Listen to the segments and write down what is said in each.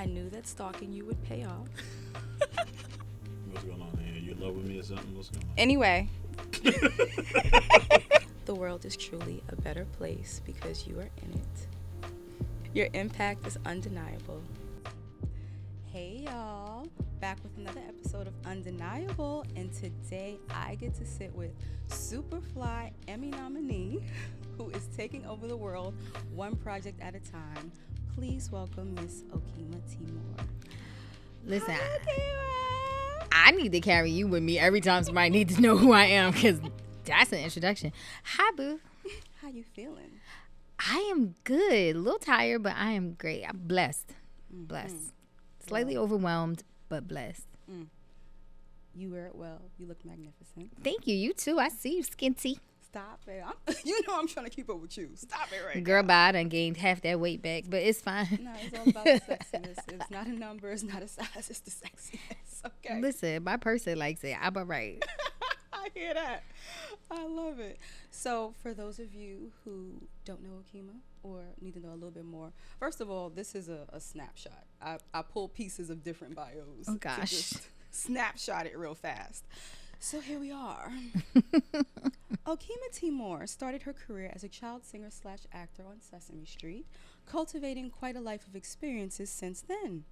I knew that stalking you would pay off. What's going on here? You in love with me or something? What's going on? Anyway, the world is truly a better place because you are in it. Your impact is undeniable. Hey y'all, back with another episode of Undeniable, and today I get to sit with Superfly Emmy nominee who is taking over the world one project at a time. Please welcome Miss Okema T. Listen, Hi, Okema. I need to carry you with me every time somebody needs to know who I am, because that's an introduction. Hi, boo. How you feeling? I am good. A little tired, but I am great. I'm blessed. Blessed. Slightly overwhelmed, but blessed. You wear it well. You look magnificent. Thank you. You too. I see you, skinty. Stop it. You know I'm trying to keep up with you. Stop it right Girl, now. bye. I done gained half that weight back, but it's fine. No, it's all about the sexiness. It's not a number. It's not a size. It's the sexiness. Okay. Listen, my person likes it. I'm all right. I hear that. I love it. So for those of you who don't know Okema or need to know a little bit more, first of all, this is a snapshot. I pull pieces of different bios. Oh, gosh. To just snapshot it real fast. So here we are. Okema T. Moore started her career as a child singer/actor on Sesame Street, cultivating quite a life of experiences since then.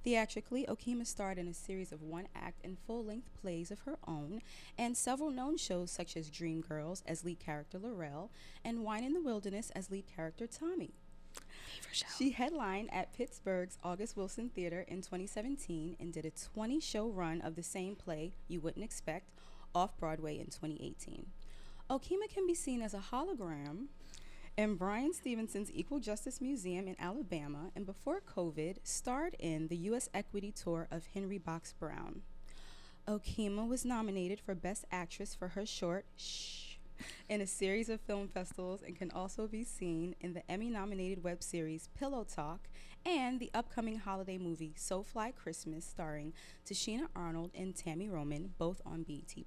Theatrically, Okema starred in a series of one-act and full-length plays of her own, and several known shows such as Dreamgirls as lead character Laurel, and Wine in the Wilderness as lead character Tommy. She headlined at Pittsburgh's August Wilson Theater in 2017 and did a 20-show run of the same play, You Wouldn't Expect, off-Broadway in 2018. Okema can be seen as a hologram in Bryan Stevenson's Equal Justice Museum in Alabama, and before COVID, starred in the U.S. Equity Tour of Henry Box Brown. Okema was nominated for Best Actress for her short, Shh, in a series of film festivals, and can also be seen in the Emmy-nominated web series Pillow Talk and the upcoming holiday movie So Fly Christmas, starring Tashina Arnold and Tammy Roman, both on BET+.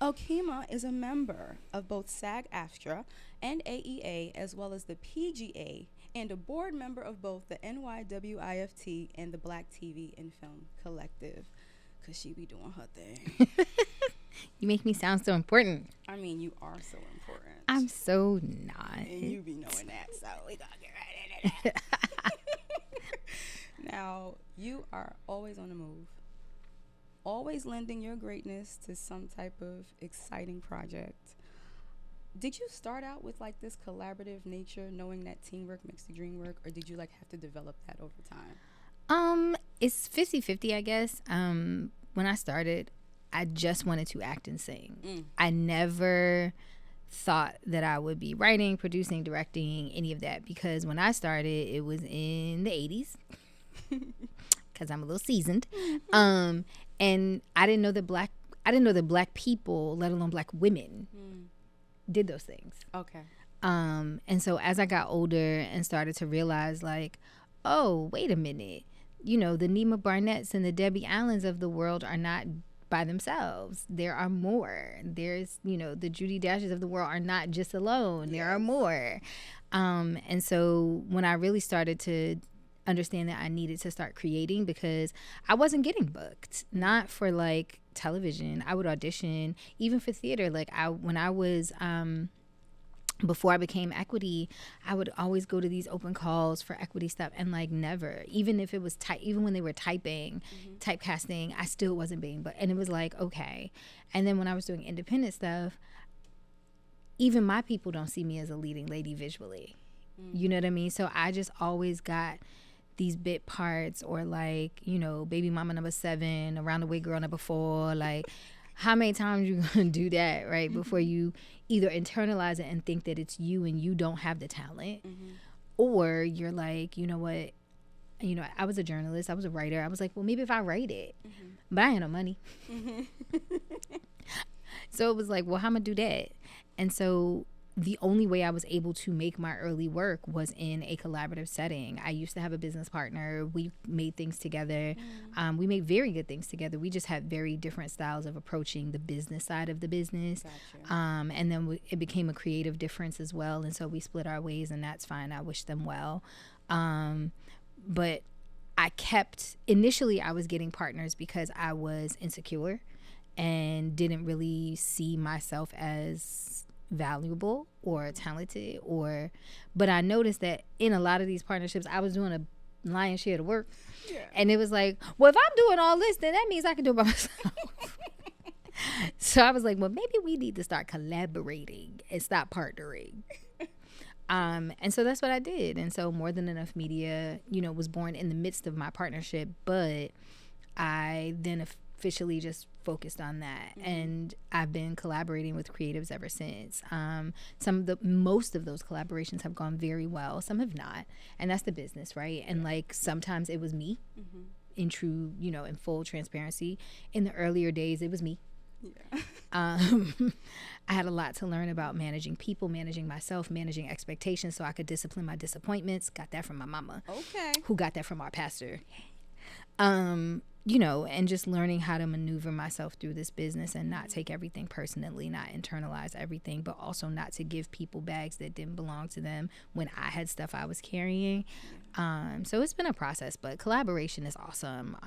Okema is a member of both SAG-AFTRA and AEA, as well as the PGA, and a board member of both the NYWIFT and the Black TV and Film Collective, because she be doing her thing. You make me sound so important. I mean, you are so important. I'm so not. And you be knowing that, so we gotta get right into that. Now, you are always on the move. Always lending your greatness to some type of exciting project. Did you start out with like this collaborative nature, knowing that teamwork makes the dream work, or did you like have to develop that over time? It's 50-50, I guess. When I started, I just wanted to act and sing. I never thought that I would be writing, producing, directing, any of that, because when I started, it was in the 80s, because I'm a little seasoned. And I didn't know that black people, let alone black women, did those things. Okay. And so as I got older and started to realize, like, oh, wait a minute, you know, the Nima Barnett's and the Debbie Allens of the world are not by themselves. There are more. There's, you know, the Judi Dashes of the world are not just alone. There are more. And so when I really started to understand that I needed to start creating, because I wasn't getting booked, not for like television. I would audition even for theater. Like when I was before I became Equity, I would always go to these open calls for Equity stuff, and like never, even if it was even when they were typecasting, I still wasn't being booked. And it was like, okay. And then when I was doing independent stuff, even my people don't see me as a leading lady visually. You know what I mean? So I just always got these bit parts, or like, you know, baby mama number 7, around the way girl number 4. Like, how many times you gonna do that, right? Before you either internalize it and think that it's you and you don't have the talent, or you're like, you know what? You know, I was a journalist, I was a writer. I was like, well, maybe if I write it, but I ain't no money. So it was like, well, how am I do that? And so the only way I was able to make my early work was in a collaborative setting. I used to have a business partner. We made things together. We made very good things together. We just had very different styles of approaching the business side of the business. Gotcha. And then it became a creative difference as well. And so we split our ways, and that's fine. I wish them well. But initially I was getting partners because I was insecure and didn't really see myself as valuable or talented, but I noticed that in a lot of these partnerships I was doing a lion's share of the work. Yeah. And it was like, well, if I'm doing all this, then that means I can do it by myself. So I was like, well, maybe we need to start collaborating and stop partnering. And so that's what I did. And so More Than Enough Media, was born in the midst of my partnership, but I then officially just focused on that. Mm-hmm. And I've been collaborating with creatives ever since. Most of those collaborations have gone very well. Some have not. And that's the business, right? And like sometimes it was me. Mm-hmm. In true, in full transparency. In the earlier days, it was me. Yeah. I had a lot to learn about managing people, managing myself, managing expectations so I could discipline my disappointments. Got that from my mama. Okay. Who got that from our pastor. And just learning how to maneuver myself through this business and not take everything personally, not internalize everything, but also not to give people bags that didn't belong to them when I had stuff I was carrying. So it's been a process, but collaboration is awesome.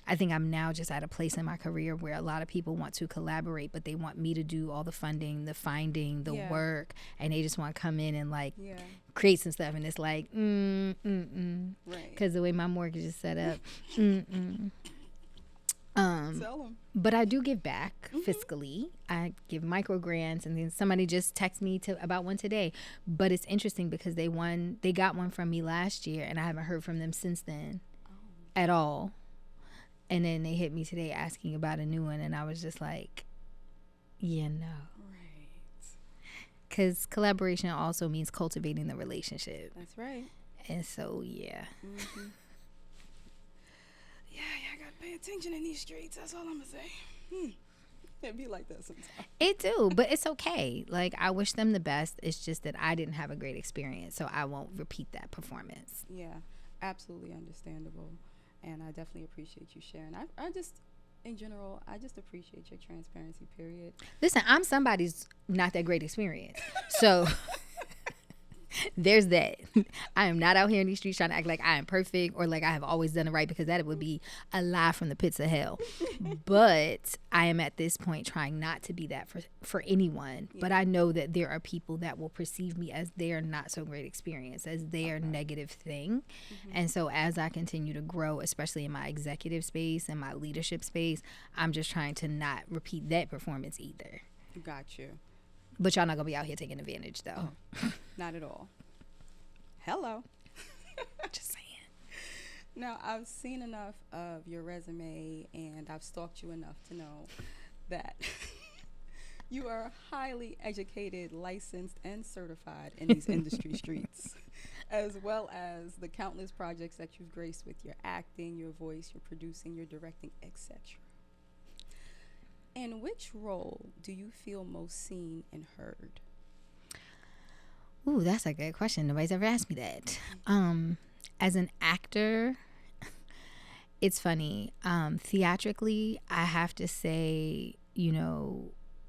I think I'm now just at a place in my career where a lot of people want to collaborate, but they want me to do all the funding, the finding, the work, and they just want to come in and create some stuff. And it's like, right. Because the way my mortgage is set up, Tell them. But I do give back fiscally. I give micro grants, and then somebody just texted me about one today. But it's interesting because they got one from me last year, and I haven't heard from them since then at all. And then they hit me today asking about a new one, and I was just like, Right. Because collaboration also means cultivating the relationship. That's right. And so, yeah. Mm-hmm. Yeah, I got to pay attention in these streets. That's all I'm going to say. It be like that sometimes. It do, but it's okay. Like, I wish them the best. It's just that I didn't have a great experience, so I won't repeat that performance. Yeah, absolutely understandable. And I definitely appreciate you sharing. I just, in general, I just appreciate your transparency, period. Listen, I'm somebody's not that great experience. So there's that. I am not out here in these streets trying to act like I am perfect or like I have always done it right, because that would be a lie from the pits of hell. But I am at this point trying not to be that for anyone. Yeah. But I know that there are people that will perceive me as their not so great experience, as their negative thing. Mm-hmm. And so as I continue to grow, especially in my executive space and my leadership space, I'm just trying to not repeat that performance either. Got you. But y'all not going to be out here taking advantage, though. Not at all. Hello. Just saying. Now, I've seen enough of your resume, and I've stalked you enough to know that you are highly educated, licensed, and certified in these industry streets, as well as the countless projects that you've graced with your acting, your voice, your producing, your directing, etc. In which role do you feel most seen and heard? Ooh, that's a good question. Nobody's ever asked me that. As an actor, it's funny. Theatrically, I have to say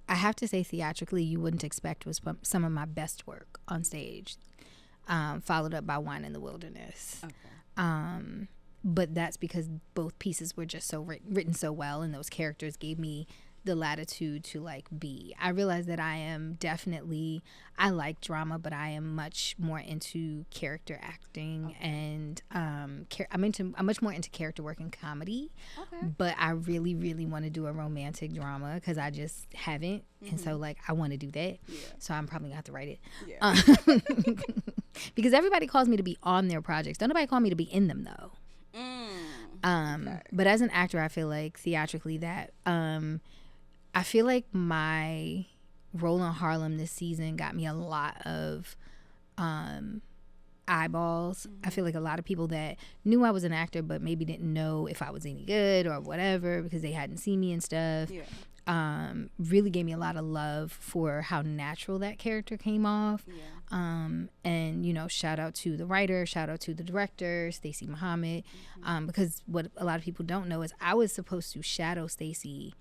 theatrically, you wouldn't expect was some of my best work on stage, followed up by Wine in the Wilderness. Okay. But that's because both pieces were just so written so well, and those characters gave me the latitude to be. I realize that I like drama, but I am much more into character acting. Okay. And I'm much more into character work and comedy. Okay. But I really, really want to do a romantic drama because I just haven't. Mm-hmm. And so I want to do that. Yeah. So I'm probably gonna have to write it. Yeah. Because everybody calls me to be on their projects. Don't nobody call me to be in them though. Okay. But as an actor, I feel like theatrically that I feel like my role in Harlem this season got me a lot of eyeballs. Mm-hmm. I feel like a lot of people that knew I was an actor but maybe didn't know if I was any good or whatever because they hadn't seen me and stuff. Yeah. Really gave me a lot of love for how natural that character came off. Yeah. And shout out to the writer, shout out to the director, Stacey Muhammad. Mm-hmm. Because what a lot of people don't know is I was supposed to shadow Stacey.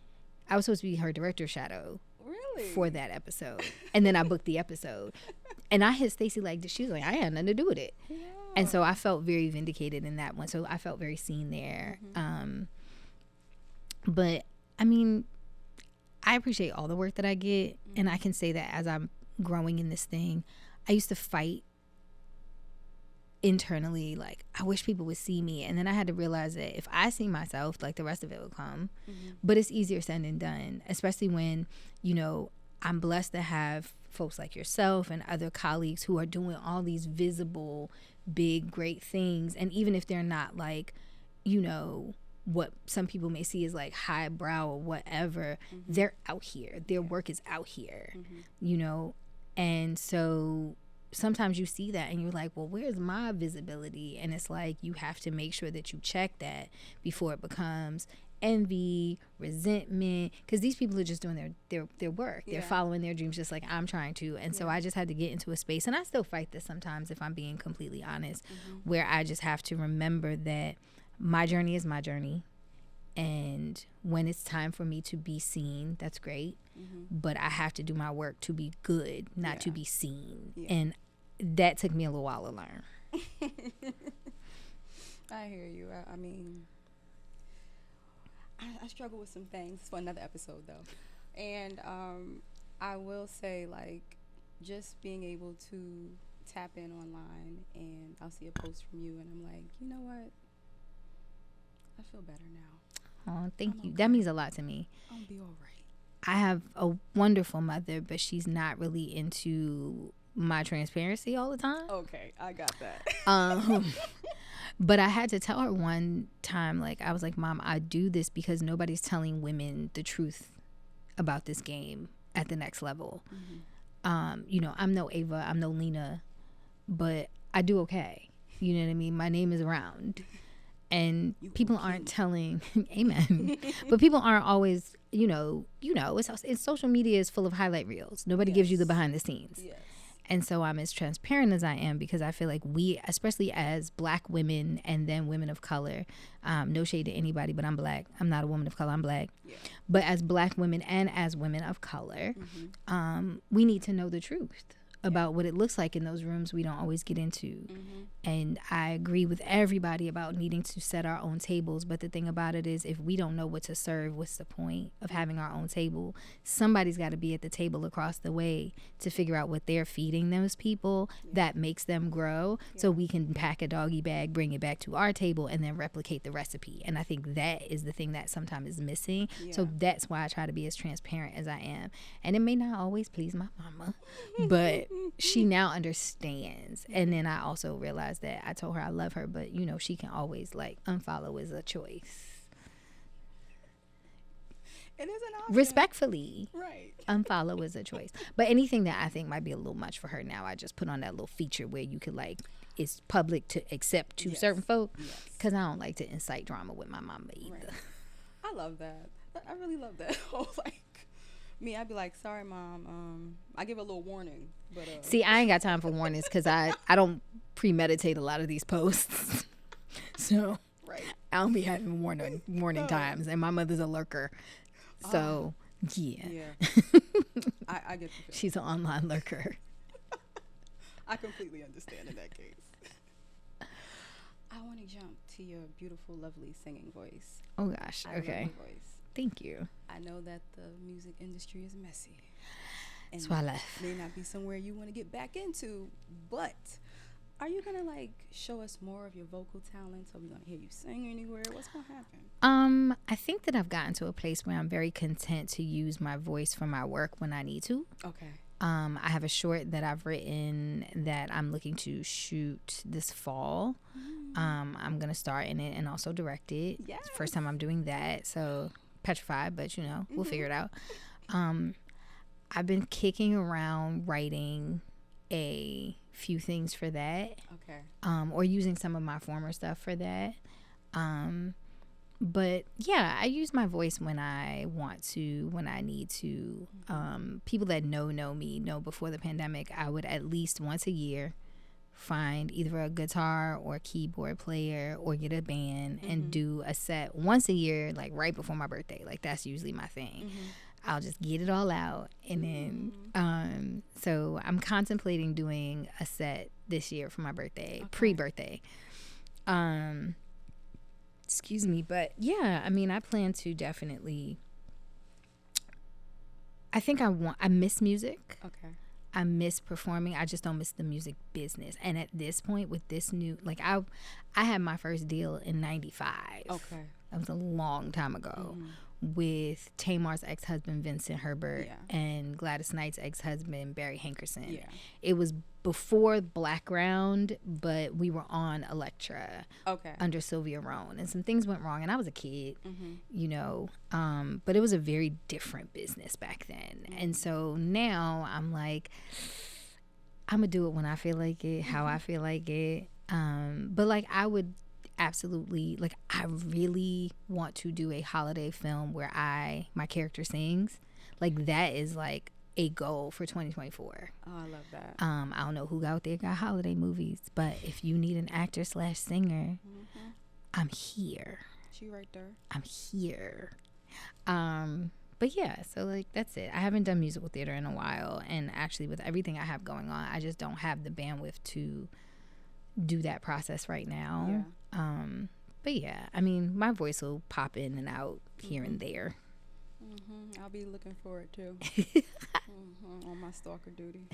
I was supposed to be her director shadow. Really? For that episode. And then I booked the episode. And I hit Stacey she was like, I had nothing to do with it. Yeah. And so I felt very vindicated in that one. So I felt very seen there. But I mean, I appreciate all the work that I get. And I can say that as I'm growing in this thing, I used to fight internally, like, I wish people would see me. And then I had to realize that if I see myself, like, the rest of it will come. But it's easier said than done, especially when, you know, I'm blessed to have folks like yourself and other colleagues who are doing all these visible, big, great things. And even if they're not like, you know, what some people may see as like highbrow or whatever, they're out here. Their work is out here, you know? And so sometimes you see that and you're like, well, where's my visibility? And it's like, you have to make sure that you check that before it becomes envy, resentment, because these people are just doing their work. They're following their dreams just like I'm trying to. And so I just had to get into a space, and I still fight this sometimes if I'm being completely honest, where I just have to remember that my journey is my journey. And when it's time for me to be seen, that's great. But I have to do my work to be good, not to be seen. And that took me a little while to learn. I hear you. I mean, I struggle with some things for another episode, though. And I will say, like, just being able to tap in online and I'll see a post from you and I'm like, you know what? I feel better now. Oh, thank you. Okay. That means a lot to me. I'll be all right. I have a wonderful mother, but she's not really into my transparency all the time. Okay, I got that. But I had to tell her one time, like, I was like, Mom, I do this because nobody's telling women the truth about this game at the next level. You know, I'm no Ava, I'm no Lena, but I do okay. You know what I mean? My name is around. And people aren't telling, amen. But people aren't always, you know, it's social media is full of highlight reels. Nobody gives you the behind the scenes. And so I'm as transparent as I am because I feel like we, especially as Black women and then women of color, no shade to anybody, but I'm Black. I'm not a woman of color. I'm Black. But as Black women and as women of color, we need to know the truth about what it looks like in those rooms we don't always get into. And I agree with everybody about needing to set our own tables. But the thing about it is, if we don't know what to serve, what's the point of having our own table? Somebody's got to be at the table across the way to figure out what they're feeding those people that makes them grow, so we can pack a doggy bag, bring it back to our table, and then replicate the recipe. And I think that is the thing that sometimes is missing. So that's why I try to be as transparent as I am. And it may not always please my mama, but she now understands. And then I also realized that I told her I love her, but you know, she can always like unfollow is a choice. It is an option. Respectfully. Right. Unfollow is a choice. But anything that I think might be a little much for her now, I just put on that little feature where you could like, it's public to accept to certain folk. Because I don't like to incite drama with my mama either. Right. I love that. I really love that. Like, me, I'd be like, sorry, Mom. I give a little warning. But see, I ain't got time for warnings because I don't premeditate a lot of these posts. So I don't be having warning times. And my mother's a lurker. So, yeah. I get the feeling. She's an online lurker. I completely understand in that case. I want to jump to your beautiful, lovely singing voice. Oh, gosh. I okay. love your voice. Thank you. I know that the music industry is messy. And that's why I left. May not be somewhere you want to get back into, but are you going to like show us more of your vocal talents? Are we going to hear you sing anywhere? What's going to happen? I think that I've gotten to a place where I'm very content to use my voice for my work when I need to. Okay. I have a short that I've written that I'm looking to shoot this fall. I'm going to star in it and also direct it. Yes. First time I'm doing that. So petrified, but you know, we'll figure it out. I've been kicking around writing a few things for that. Okay. Or using some of my former stuff for that. But yeah, I use my voice when I want to, when I need to. People that know me know before the pandemic, I would at least once a year find either a guitar or keyboard player or get a band and do a set once a year, like right before my birthday. Like that's usually my thing. I'll just get it all out. And then, so I'm contemplating doing a set this year for my birthday, pre-birthday. Excuse me. But yeah, I mean, I plan to definitely, I miss music. Okay. I miss performing. I just don't miss the music business. And at this point with this new, like I had my first deal in 95. Okay. That was a long time ago. With Tamar's ex-husband Vincent Herbert and Gladys Knight's ex-husband Barry Hankerson. Yeah. It was before Blackground, but we were on Elektra under Sylvia Rhone, and some things went wrong, and I was a kid, you know, but it was a very different business back then. And so now I'm like, I'm gonna do it when I feel like it, how I feel like it. But like I would absolutely, like I really want to do a holiday film where my character sings. Like that is like a goal for 2024. Oh, I love that. I don't know who out there got holiday movies, but if you need an actor / singer, I'm here. She right there. I'm here. But yeah, so like that's it. I haven't done musical theater in a while, and actually with everything I have going on, I just don't have the bandwidth to do that process right now. But yeah, I mean, my voice will pop in and out here and there. I'll be looking for it too. On my stalker duty.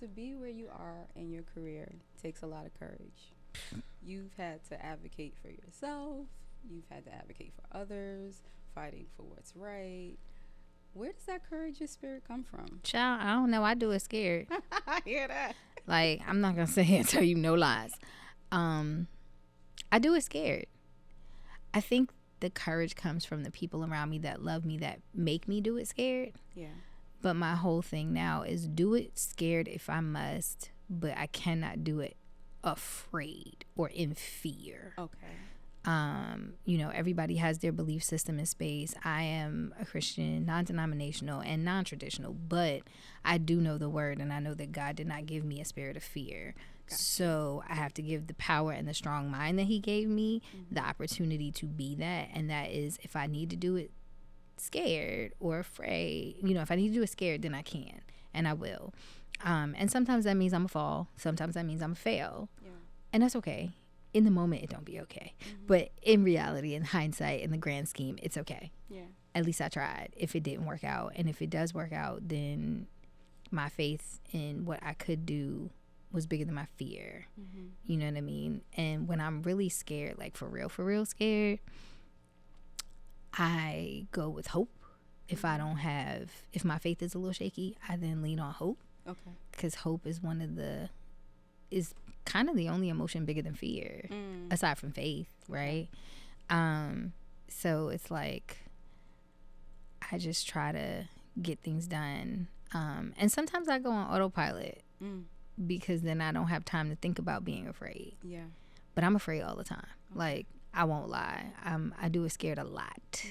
To be where you are in your career takes a lot of courage. You've had to advocate for yourself. You've had to advocate for others, fighting for what's right. Where does that courageous spirit come from? Child, I don't know. I do it scared. I hear that. Like, I'm not going to sit here and tell you no lies. I do it scared. I think the courage comes from the people around me that love me, that make me do it scared. Yeah. But my whole thing now is do it scared if I must, but I cannot do it afraid or in fear. Okay. You know, everybody has their belief system in space. I am a Christian, non-denominational and non-traditional, but I do know the word, and I know that God did not give me a spirit of fear. Gotcha. So I have to give the power and the strong mind that he gave me the opportunity to be that. And that is, if I need to do it scared or afraid, you know, if I need to do it scared, then I can, and I will. And sometimes that means I'm a fall. Sometimes that means I'm a fail. Yeah. And that's okay. In the moment, it don't be okay. But in reality, in hindsight, in the grand scheme, it's okay. Yeah. At least I tried. If it didn't work out, and if it does work out, then my faith in what I could do was bigger than my fear. You know what I mean? And when I'm really scared, like for real scared, I go with hope. If my faith is a little shaky, I then lean on hope. Okay. Because hope is is kind of the only emotion bigger than fear, aside from faith, right? So it's like I just try to get things done. And sometimes I go on autopilot because then I don't have time to think about being afraid. Yeah. But I'm afraid all the time. Okay. Like, I won't lie. I do it scared a lot.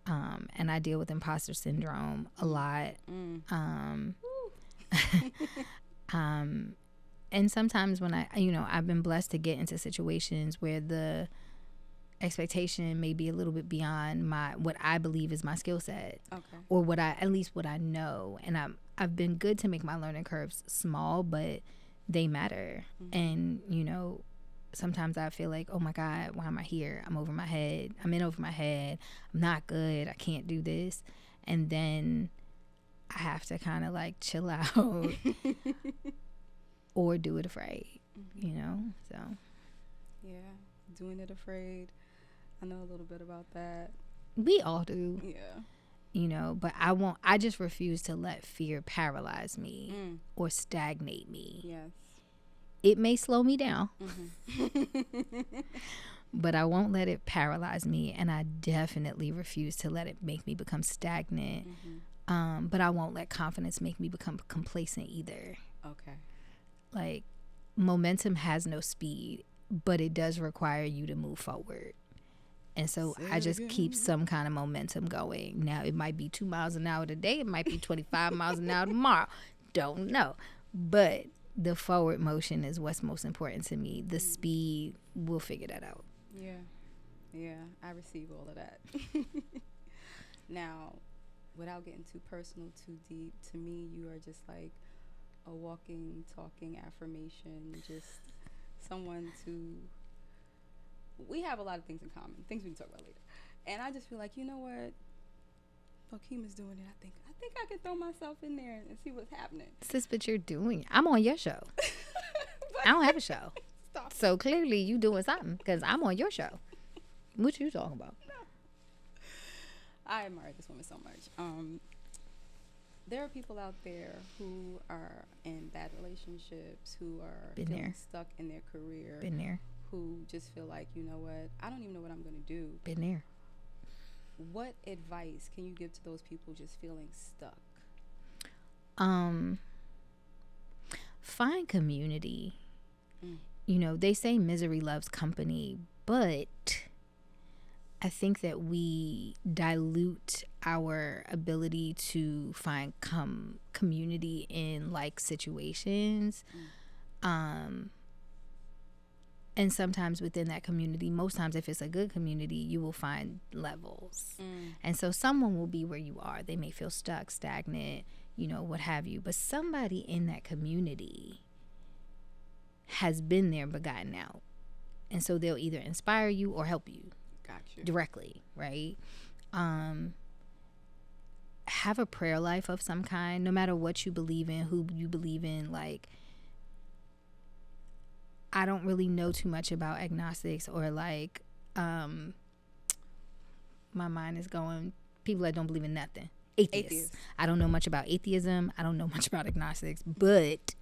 And I deal with imposter syndrome a lot. And sometimes when I've been blessed to get into situations where the expectation may be a little bit beyond what I believe is my skill set, or at least what I know. And I've been good to make my learning curves small, but they matter. And sometimes I feel like, oh my God, why am I here? I'm over my head. I'm in over my head. I'm not good. I can't do this. And then I have to kind of like chill out or do it afraid, so. Yeah, doing it afraid. I know a little bit about that. We all do. Yeah. But I just refuse to let fear paralyze me or stagnate me. Yes. It may slow me down, but I won't let it paralyze me, and I definitely refuse to let it make me become stagnant. But I won't let confidence make me become complacent either. Okay. Like, momentum has no speed, but it does require you to move forward. And so I just keep some kind of momentum going. Now, it might be 2 miles an hour today. It might be 25 miles an hour tomorrow. Don't know. But the forward motion is what's most important to me. The speed, we'll figure that out. Yeah. Yeah, I receive all of that. Now, without getting too personal, too deep, to me, you are just like a walking, talking affirmation. Just someone to. We have a lot of things in common. Things we can talk about later. And I just feel like, you know what? Okema's doing it. I think I can throw myself in there and see what's happening. Sis, but you're doing it. I'm on your show. I don't have a show. Stop. So clearly you doing something because I'm on your show. What you talking about? No. I admire this woman so much. There are people out there who are in bad relationships, who are Been feeling there. stuck in their career, Been there. who just feel like, you know what, I don't even know what I'm going to do. Been there. What advice can you give to those people just feeling stuck? Find community. Mm. You know, they say misery loves company, but I think that we dilute our ability to find community in like situations. And sometimes within that community, most times if it's a good community, you will find levels. And so someone will be where you are. They may feel stuck, stagnant, you know, what have you. But somebody in that community has been there but gotten out. And so they'll either inspire you or help you. Gotcha. Directly, right? Have a prayer life of some kind, no matter what you believe in, who you believe in. Like, I don't really know too much about agnostics or like, my mind is going, people that don't believe in nothing. Atheists. I don't know much about atheism. I don't know much about agnostics, but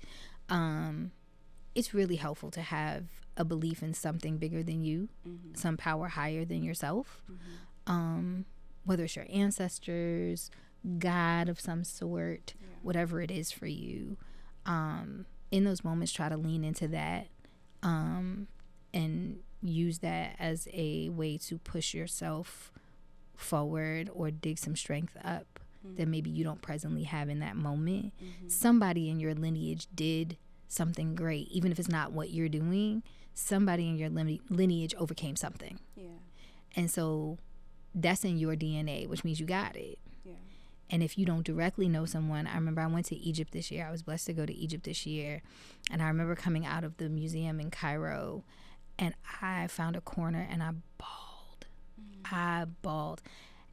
it's really helpful to have a belief in something bigger than you, some power higher than yourself, whether it's your ancestors, God of some sort, whatever it is for you. In those moments, try to lean into that and use that as a way to push yourself forward or dig some strength up that maybe you don't presently have in that moment. Somebody in your lineage did something great, even if it's not what you're doing. Somebody in your lineage overcame something. Yeah. And so that's in your DNA, which means you got it. Yeah. And if you don't directly know someone, I remember I went to Egypt this year. I was blessed to go to Egypt this year. And I remember coming out of the museum in Cairo and I found a corner and I bawled. I bawled.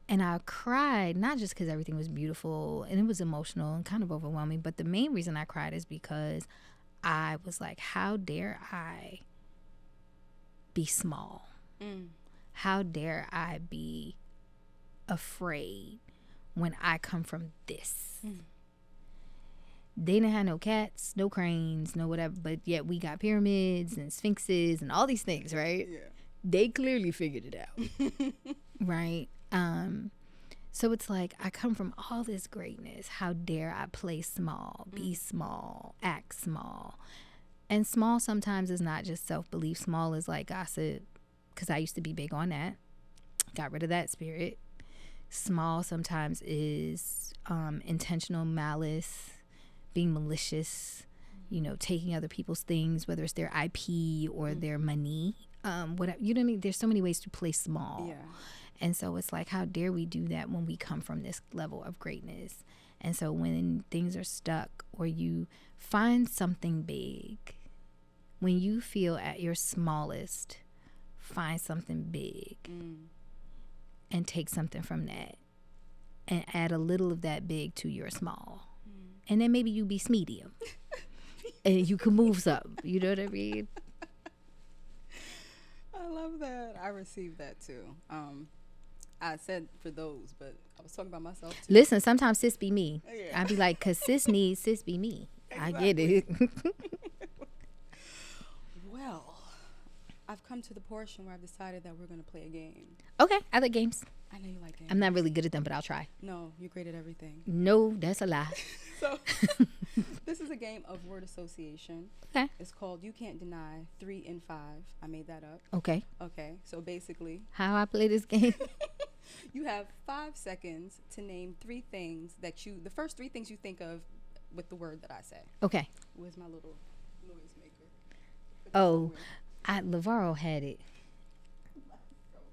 And I cried, not just because everything was beautiful and it was emotional and kind of overwhelming, but the main reason I cried is because I was like, how dare I be small? How dare I be afraid when I come from this? They didn't have no cats, no cranes, no whatever, but yet we got pyramids and sphinxes and all these things, right? Yeah. They clearly figured it out, right? So it's like, I come from all this greatness. How dare I play small, be small, act small? And small sometimes is not just self-belief. Small is like gossip, because I used to be big on that. Got rid of that spirit. Small sometimes is intentional malice, being malicious, you know, taking other people's things, whether it's their IP or their money. Whatever, you know what I mean? There's so many ways to play small. Yeah. And so it's like, how dare we do that when we come from this level of greatness? And so when things are stuck or you find something big, when you feel at your smallest, find something big and take something from that and add a little of that big to your small. And then maybe you be medium and you can move something. You know what I mean? I love that. I received that too. I said for those, but I was talking about myself too. Listen, sometimes sis be me. Yeah. I be like, because sis needs sis be me. Exactly. I get it. Well, I've come to the portion where I've decided that we're going to play a game. Okay, I like games. I know you like games. I'm not really good at them, but I'll try. No, you're great at everything. No, that's a lie. So, this is a game of word association. Okay. It's called You Can't Deny 3 and 5. I made that up. Okay. Okay, so basically, how I play this game? You have 5 seconds to name 3 things that the first 3 things you think of with the word that I say. Okay. Where's my little noise maker? Oh, Lavaro had it.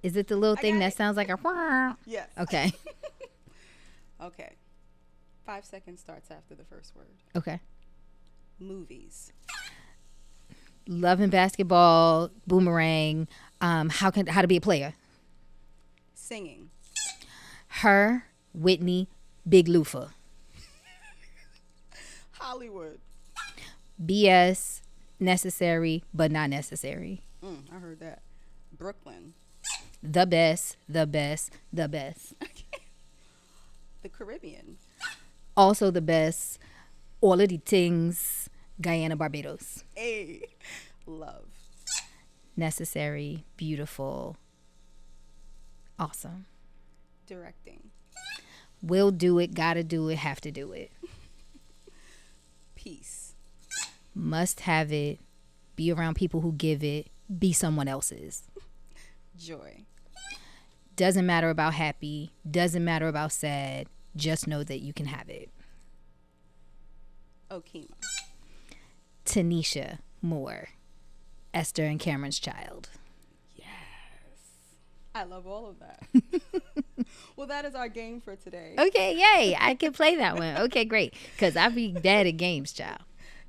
Is it the little thing that sounds like a? Yes. Okay. Okay. 5 seconds starts after the first word. Okay. Movies. Love and Basketball, Boomerang, how to Be a Player. Singing. Her, Whitney, Big Loofah. Hollywood. BS, Necessary but Not Necessary. I heard that. Brooklyn. The best, the best, the best. The Caribbean. Also the best. All of the things. Guyana, Barbados. A. Love. Necessary, beautiful, awesome. Directing. Will do it, gotta do it, have to do it. Peace. Must have it, be around people who give it, be someone else's. Joy. Doesn't matter about happy, doesn't matter about sad, just know that you can have it. Okema. Tanisha Moore, Esther and Cameron's child. Yes. I love all of that. Well, that is our game for today. Okay, yay. I can play that one. Okay, great. Because I be bad at games, child.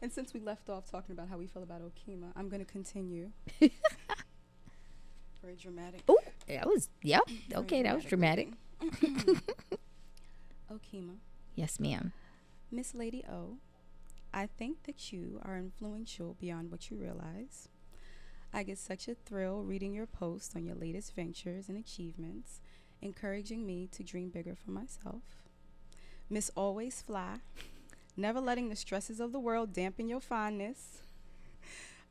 And since we left off talking about how we feel about Okema, I'm going to continue. Very dramatic. Oh, that was, yep. Okay, that was dramatic. Okema. Yes, ma'am. Miss Lady O, I think that you are influential beyond what you realize. I get such a thrill reading your posts on your latest ventures and achievements, encouraging me to dream bigger for myself. Miss Always Fly, never letting the stresses of the world dampen your fondness.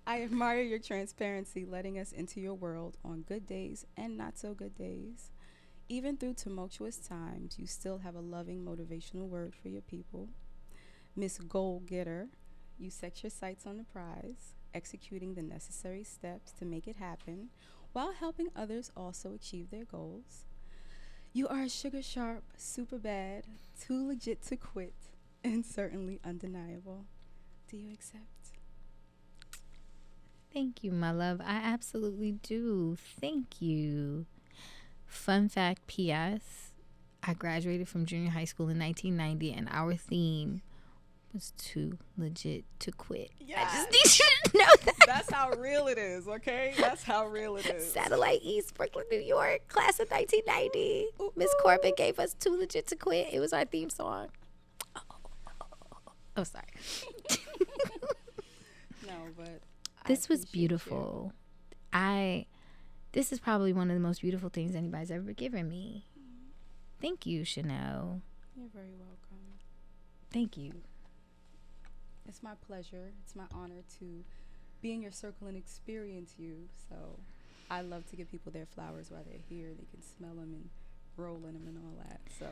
I admire your transparency, letting us into your world on good days and not so good days. Even through tumultuous times, you still have a loving, motivational word for your people. Miss Goal Getter, you set your sights on the prize, executing the necessary steps to make it happen, while helping others also achieve their goals. You are a sugar sharp, super bad, too legit to quit, and certainly undeniable. Do you accept? Thank you, my love. I absolutely do. Thank you. Fun fact, P.S. I graduated from junior high school in 1990, and our theme was too legit to quit. Yes. I just need you to know that. That's how real it is, okay? That's how real it is. Satellite East, Brooklyn, New York, class of 1990. Miss Corbett gave us Too Legit to Quit. It was our theme song. Oh, sorry. No, but This was beautiful. This is probably one of the most beautiful things anybody's ever given me. Thank you, Chanelle. You're very welcome. Thank you. It's my pleasure. It's my honor to be in your circle and experience you. So I love to give people their flowers while they're here. They can smell them and roll in them and all that. So,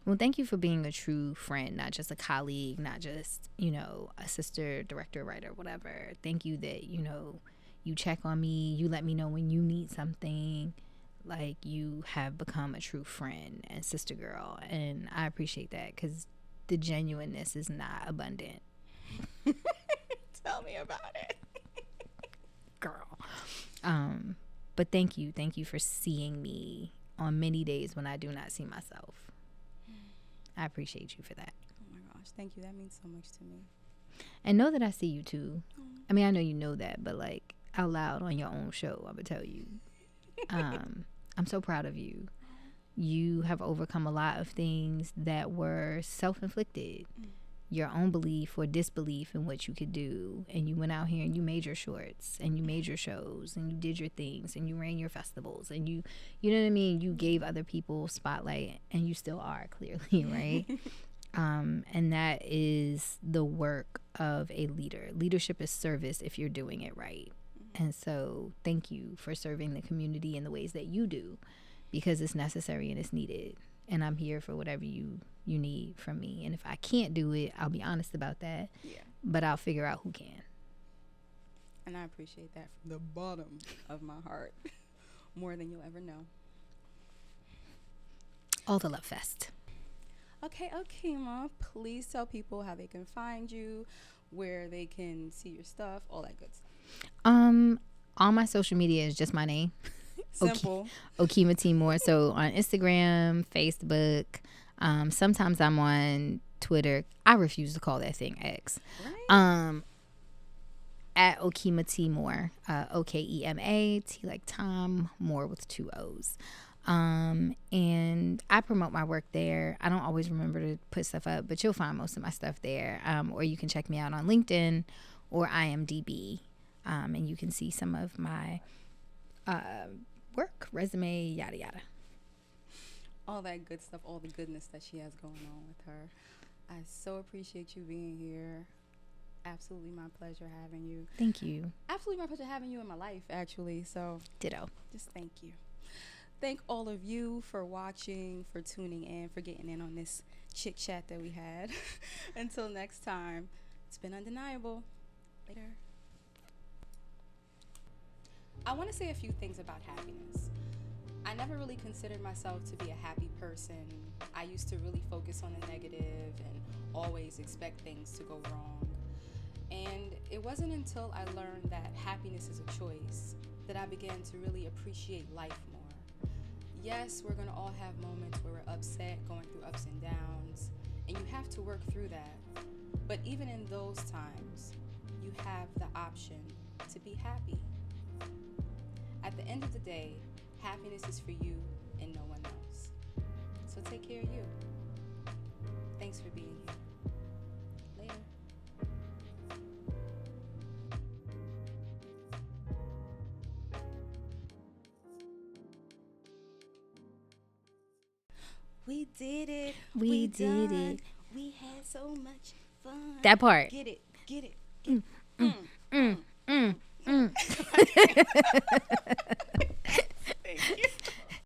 well, thank you for being a true friend, not just a colleague, not just, a sister, director, writer, whatever. Thank you that, you check on me. You let me know when you need something. Like, you have become a true friend and sister girl. And I appreciate that because the genuineness is not abundant. Tell me about it. Girl. But thank you for seeing me on many days when I do not see myself. I appreciate you for that. Oh my gosh, thank you. That means so much to me. And know that I see you too. I mean, I know you know that, but like out loud on your own show, I'm gonna tell you. I'm so proud of you. You have overcome a lot of things that were self-inflicted. Your own belief or disbelief in what you could do, and you went out here and you made your shorts and you made your shows and you did your things and you ran your festivals and you know what I mean, you gave other people spotlight, and you still are, clearly, right? And that is the work of a leader. Leadership is service if you're doing it right. And so thank you for serving the community in the ways that you do, because it's necessary and it's needed. And I'm here for whatever you need from me. And if I can't do it, I'll be honest about that. Yeah. But I'll figure out who can. And I appreciate that from the bottom of my heart. More than you'll ever know. All the love fest. Okay, Okema, please tell people how they can find you, where they can see your stuff, all that good stuff. All my social media is just my name. Simple. Okema T Moore. So on Instagram, Facebook, Sometimes I'm on Twitter. I refuse to call that thing X. Right? At Okema T Moore, Okema T like Tom, Moore with 2 O's. And I promote my work there. I don't always remember to put stuff up, but you'll find most of my stuff there. Or you can check me out on LinkedIn or IMDb, and you can see some of my work, resume, yada yada. All that good stuff, all the goodness that she has going on with her. I so appreciate you being here. Absolutely my pleasure having you. Thank you. Absolutely my pleasure having you in my life, actually. So Ditto. just thank you. Thank all of you for watching, for tuning in, for getting in on this chit chat that we had. Until next time, it's been undeniable. Later. I want to say a few things about happiness. I never really considered myself to be a happy person. I used to really focus on the negative and always expect things to go wrong. And it wasn't until I learned that happiness is a choice that I began to really appreciate life more. Yes, we're going to all have moments where we're upset, going through ups and downs, and you have to work through that. But even in those times, you have the option to be happy. At the end of the day, happiness is for you and no one else. So take care of you. Thanks for being here. Later. We did it. We did done. it. We had so much fun. That part. Get it. Get it. Mm, mm, mm, mm.